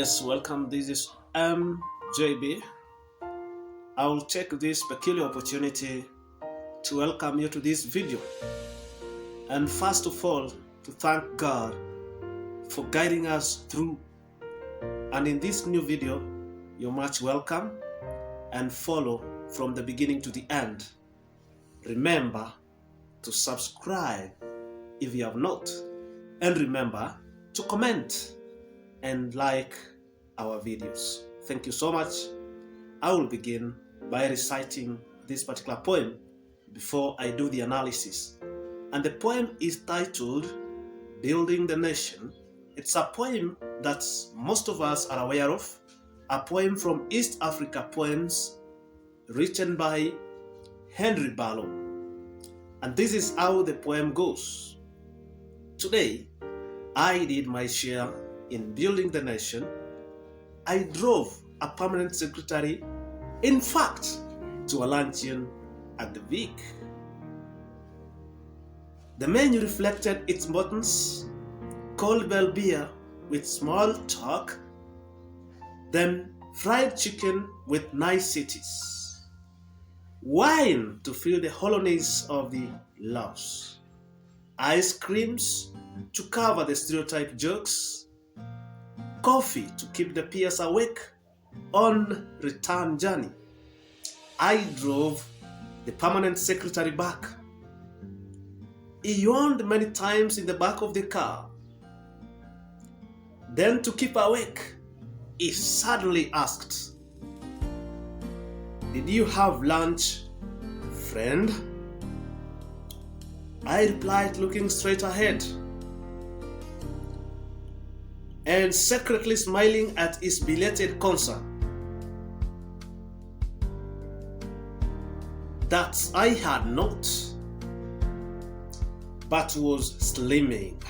Yes, welcome. This is JB. I will take this peculiar opportunity to welcome you to this video. And first of all, to thank God for guiding us through. And in this new video, you're much welcome and follow from the beginning to the end. Remember to subscribe if you have not. And remember to comment and like our videos. Thank you so much. I will begin by reciting this particular poem before I do the analysis. And the poem is titled Building the Nation. It's a poem that most of us are aware of, a poem from East Africa Poems written by Henry Barlow. And this is how the poem goes. Today, I did my share in building the nation. I drove a permanent secretary, in fact, to a luncheon at the Vic. The menu reflected its buttons, cold bell beer with small talk, then fried chicken with niceties, wine to fill the hollowness of the louse, ice creams to cover the stereotype jokes, coffee to keep the peers awake on return journey. I drove the permanent secretary back. He yawned many times in the back of the car. Then, to keep awake, he suddenly asked, "Did you have lunch, friend?" I replied, looking straight ahead and secretly smiling at his belated concern that I had not, but was slimming.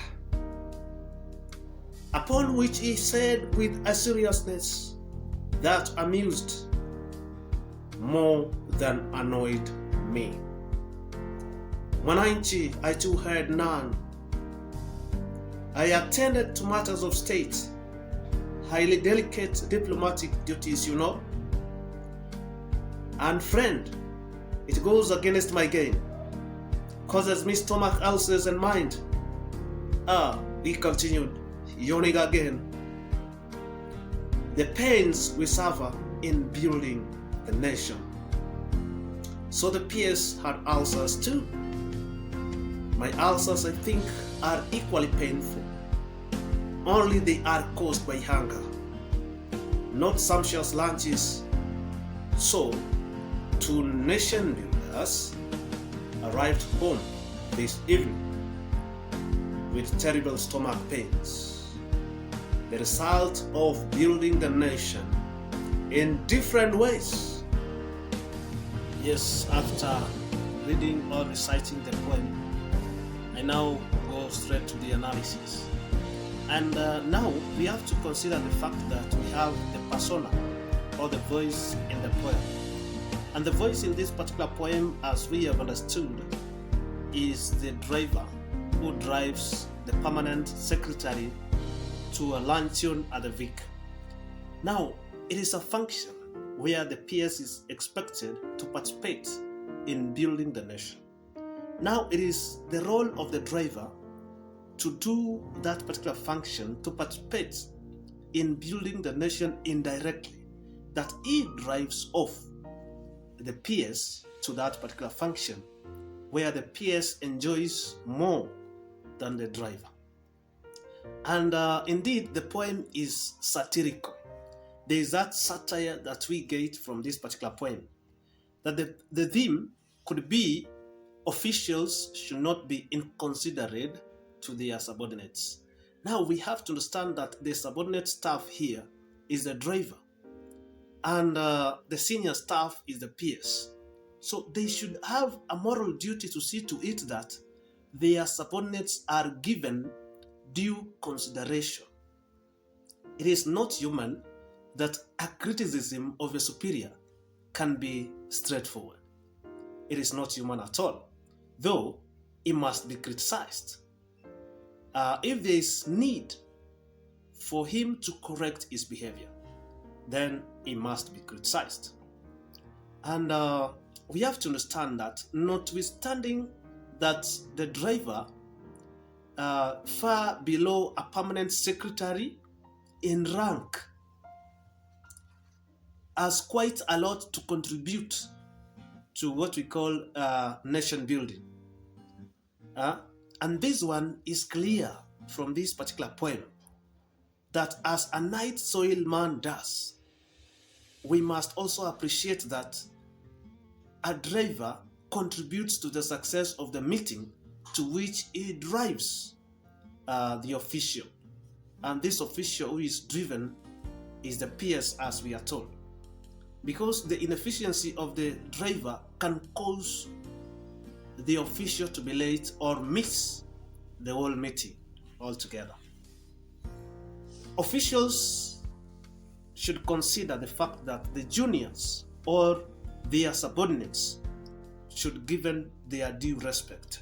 Upon which he said with a seriousness that amused more than annoyed me, "Mwananchi, I too had none. I attended to matters of state, highly delicate diplomatic duties, you know. And friend, it goes against my gain, causes me stomach ulcers and mind." He continued, yawning again. "The pains we suffer in building the nation." So the peers had ulcers too. My ulcers, I think, are equally painful, only they are caused by hunger, not sumptuous lunches. So, two nation builders arrived home this evening with terrible stomach pains, the result of building the nation in different ways. Yes, after reading or reciting the poem, I now go straight to the analysis. And now we have to consider the fact that we have the persona or the voice in the poem. And the voice in this particular poem, as we have understood, is the driver who drives the permanent secretary to a luncheon at the Vic. Now, it is a function where the PS is expected to participate in building the nation. Now, it is the role of the driver to do that particular function, to participate in building the nation indirectly, that he drives off the PS to that particular function where the PS enjoys more than the driver. And indeed, the poem is satirical. There is that satire that we get from this particular poem, that the theme could be officials should not be inconsiderate to their subordinates. Now we have to understand that the subordinate staff here is the driver, and the senior staff is the peers. So they should have a moral duty to see to it that their subordinates are given due consideration. It is not human that a criticism of a superior can be straightforward. It is not human at all, though it must be criticized. If there is need for him to correct his behavior, then he must be criticized. And we have to understand that notwithstanding that the driver far below a permanent secretary in rank has quite a lot to contribute to what we call nation building. And this one is clear from this particular poem, that as a night soil man does, we must also appreciate that a driver contributes to the success of the meeting to which he drives the official. And this official who is driven is the PS, as we are told. Because the inefficiency of the driver can cause the official to be late or miss the whole meeting altogether. Officials should consider the fact that the juniors or their subordinates should be given their due respect,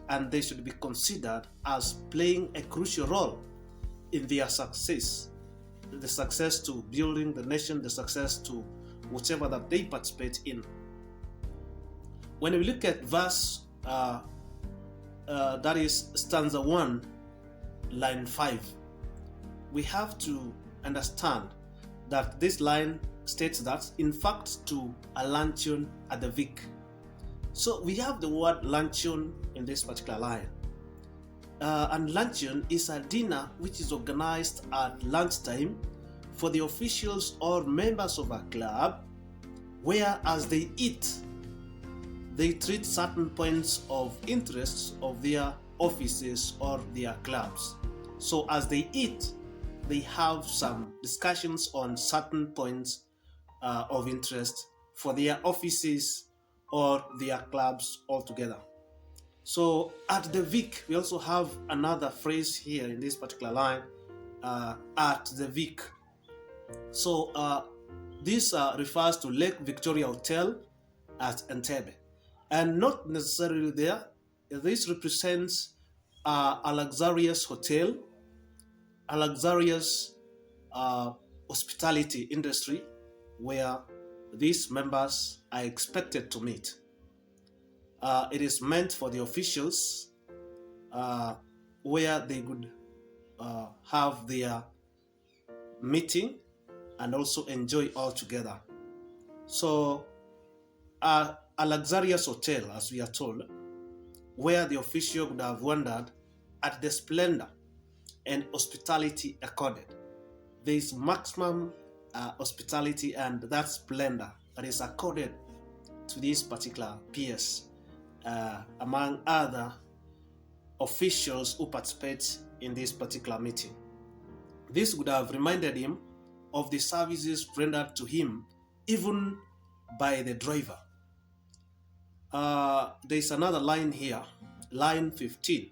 and they should be considered as playing a crucial role in their success, the success to building the nation, the success to whatever that they participate in. When we look at verse, that is stanza 1, line 5, we have to understand that this line states that, in fact, to a luncheon at the Vic. So we have the word luncheon in this particular line. And luncheon is a dinner which is organized at lunchtime for the officials or members of a club, where as they eat, they treat certain points of interest of their offices or their clubs. So as they eat, they have some discussions on certain points of interest for their offices or their clubs altogether. So at the Vic, we also have another phrase here in this particular line, at the Vic. So this refers to Lake Victoria Hotel at Entebbe, and not necessarily there. This represents a luxurious hotel, a luxurious hospitality industry where these members are expected to meet. It is meant for the officials where they could have their meeting and also enjoy all together. So a luxurious hotel, as we are told, where the official would have wondered at the splendor and hospitality accorded. There is maximum hospitality and that splendor that is accorded to this particular PS among other officials who participate in this particular meeting. This would have reminded him of the services rendered to him even by the driver. There is another line here, line 15.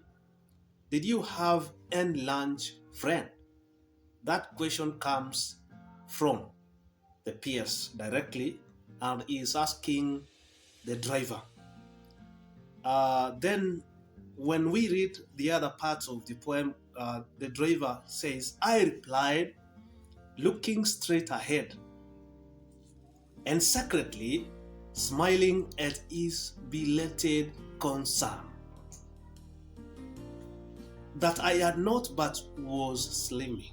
Did you have any lunch, friend? That question comes from the PS directly, and he is asking the driver. Then when we read the other parts of the poem, the driver says, I replied, looking straight ahead and secretly smiling at his belated concern, that I had not but was slimming.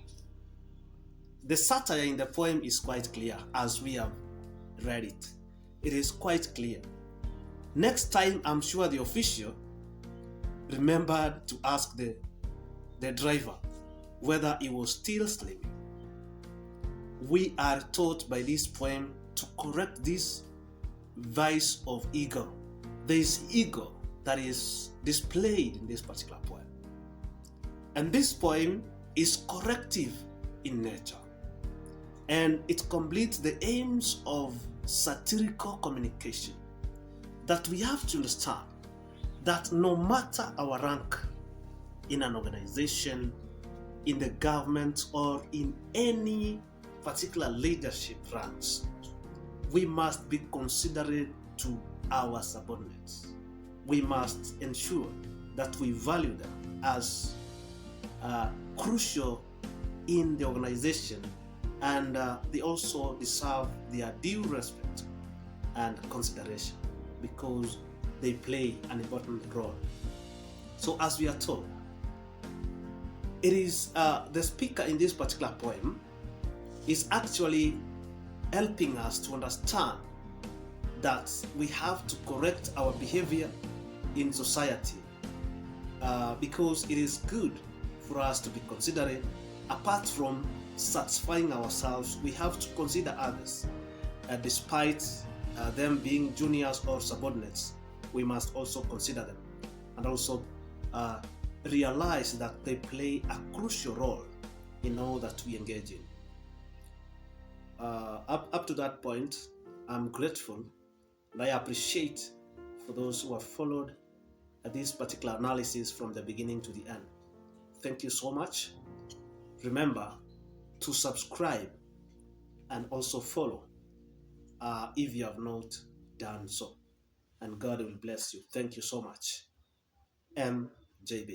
The satire in the poem is quite clear as we have read it. It is quite clear. Next time, I'm sure the official remembered to ask the driver whether he was still slimming. We are taught by this poem to correct this vice of ego. There is ego that is displayed in this particular poem. And this poem is corrective in nature. And it completes the aims of satirical communication, that we have to understand that no matter our rank in an organization, in the government, or in any particular leadership ranks, we must be considerate to our subordinates. We must ensure that we value them as crucial in the organization, and they also deserve their due respect and consideration because they play an important role. So, as we are told, it is the speaker in this particular poem is actually helping us to understand that we have to correct our behavior in society because it is good for us to be considerate. Apart from satisfying ourselves, we have to consider others. Despite them being juniors or subordinates, we must also consider them and also realize that they play a crucial role in all that we engage in. Up to that point, I'm grateful and I appreciate for those who have followed this particular analysis from the beginning to the end. Thank you so much. Remember to subscribe and also follow if you have not done so. And God will bless you. Thank you so much. MJB.